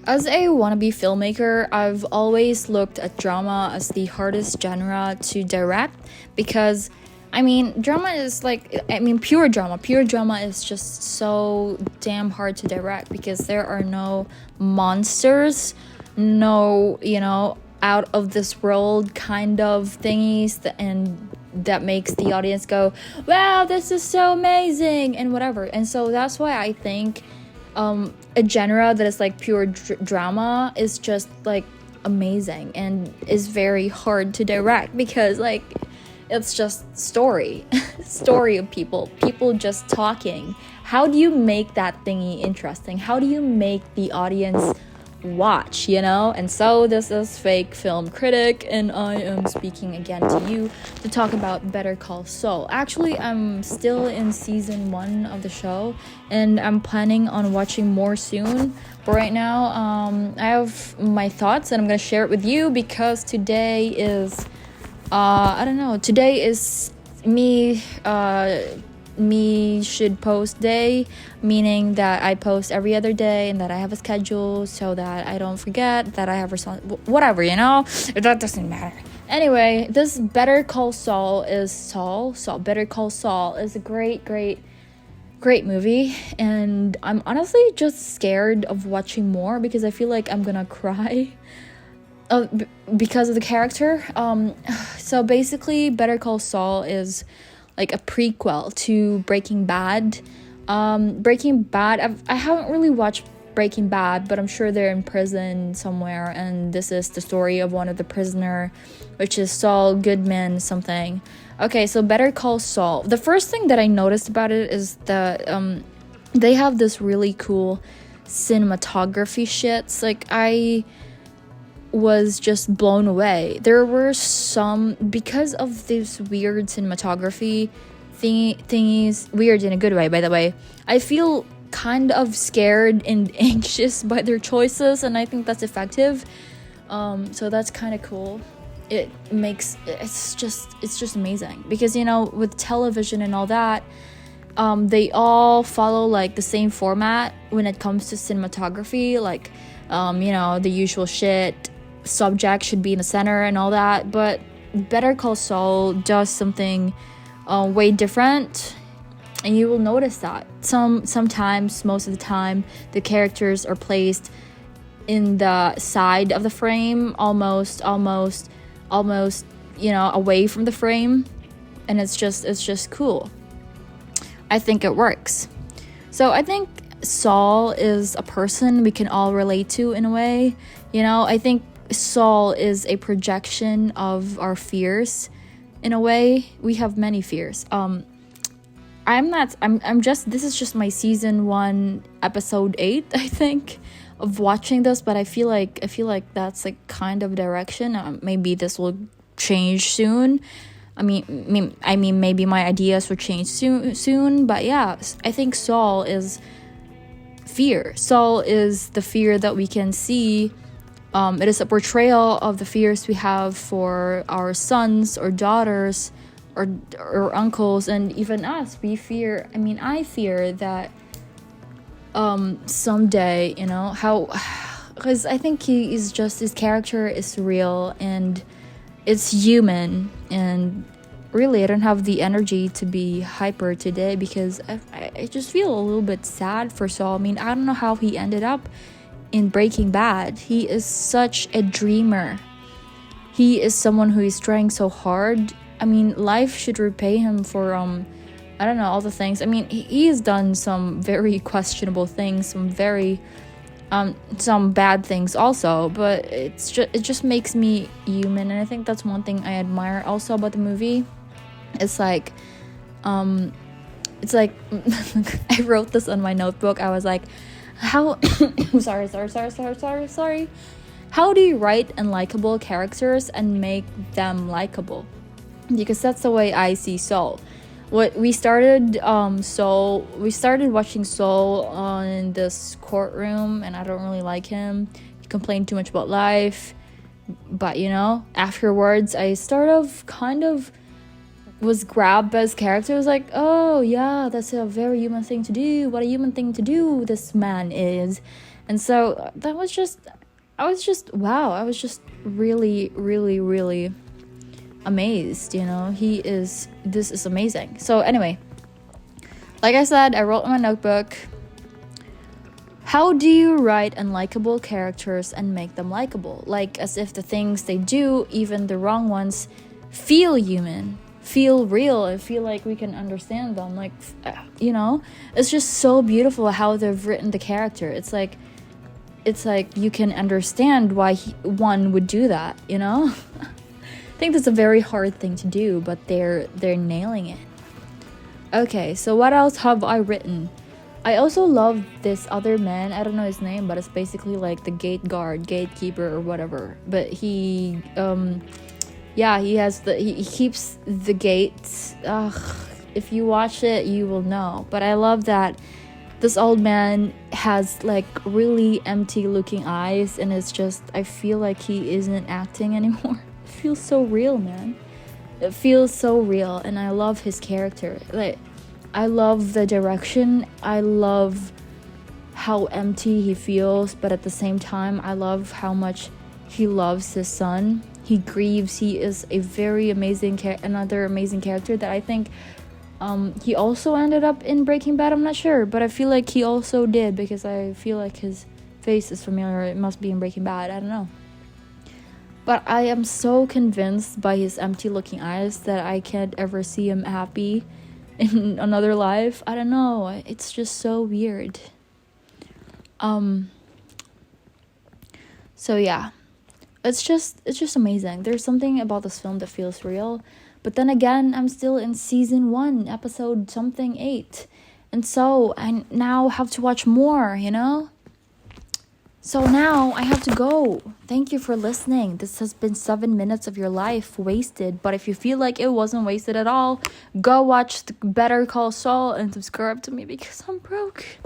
As a wannabe filmmaker, I've always looked at drama as the hardest genre to direct because, drama is pure drama. Pure drama is just so damn hard to direct because there are no monsters, no, out of this world kind of thingies and that makes the audience go, wow, this is so amazing and whatever. And so that's why I think a genre that is like pure drama is just like amazing and is very hard to direct because like it's just story of people just talking. How do you make that thingy interesting? How do you make the audience watch, And so this is Fake Film Critic, and I am speaking again to you to talk about Better Call Saul. Actually, I'm still in season 1 of the show, and I'm planning on watching more soon. But right now, I have my thoughts, and I'm gonna share it with you because today is, today is me should post day, meaning that I post every other day and that I have a schedule so that I don't forget that I have whatever, that doesn't matter. Anyway, this Better Call Saul is Saul. Better Call Saul is a great movie, and I'm honestly just scared of watching more because I feel like I'm gonna cry because of the character. So basically Better Call Saul is like a prequel to Breaking Bad. Breaking Bad, I haven't really watched Breaking Bad, but I'm sure they're in prison somewhere, and this is the story of one of the prisoner, which is Saul Goodman something. Okay, so Better Call Saul. The first thing that I noticed about it is that they have this really cool cinematography shits. Like, I was just blown away. There were some, because of this weird cinematography thingies, weird in a good way, by the way, I feel kind of scared and anxious by their choices, and I think that's effective. So that's kind of cool. It's just amazing because, with television and all that, they all follow like the same format when it comes to cinematography, like the usual shit. Subject should be in the center and all that, but Better Call Saul does something way different, and you will notice that sometimes, most of the time, the characters are placed in the side of the frame, almost away from the frame, and it's just cool. I think it works. So I think Saul is a person we can all relate to in a way. I think Saul is a projection of our fears in a way. We have many fears. This is just my season 1 episode 8, I think, of watching this, but I feel like that's like kind of direction. Maybe this will change soon. Maybe my ideas will change soon, but yeah, I think Saul is fear. Saul is the fear that we can see. It is a portrayal of the fears we have for our sons or daughters or uncles, and even us. I fear that someday, because I think his character is real and it's human, and really I don't have the energy to be hyper today because I just feel a little bit sad for Saul. I don't know how he ended up in Breaking Bad. He is such a dreamer. He is someone who is trying so hard. Life should repay him for all the things. He has done some very questionable things, some bad things also, but it just makes me human, and I think that's one thing I admire also about the movie. It's like I wrote this on my notebook. I was like, how sorry. How do you write unlikable characters and make them likable? Because that's the way I see Saul. We started watching Saul in this courtroom, and I don't really like him. He complained too much about life, but afterwards I kind of was grabbed by his character. It was like, oh yeah, that's a very human thing to do. What a human thing to do this man is. And so that was just, I was just, wow, I was just really, really, really amazed, you know. This is amazing. So anyway, like I said, I wrote in my notebook, how do you write unlikable characters and make them likable? Like, as if the things they do, even the wrong ones, feel human, feel real, and feel like we can understand them. Like, you know, it's just so beautiful how they've written the character. It's like you can understand why one would do that, you know. I think that's a very hard thing to do, but they're nailing it. Okay, so what else have I written? I also love this other man. I don't know his name, but it's basically like the gatekeeper or whatever. But he keeps the gates. If you watch it, you will know. But I love that this old man has like really empty looking eyes, and it's just, I feel like he isn't acting anymore. It feels so real, man. It feels so real, and I love his character. Like, I love the direction. I love how empty he feels, but at the same time, I love how much he loves his son. He grieves. He is a very amazing another amazing character that I think he also ended up in Breaking Bad. I'm not sure, but I feel like he also did, because I feel like his face is familiar. It must be in Breaking Bad. I don't know. But I am so convinced by his empty looking eyes that I can't ever see him happy in another life. I don't know. It's just so weird. So yeah. It's just amazing. There's something about this film that feels real. But then again, I'm still in season 1, episode something 8. And so I now have to watch more, you know? So now I have to go. Thank you for listening. This has been 7 minutes of your life wasted. But if you feel like it wasn't wasted at all, go watch the Better Call Saul and subscribe to me because I'm broke.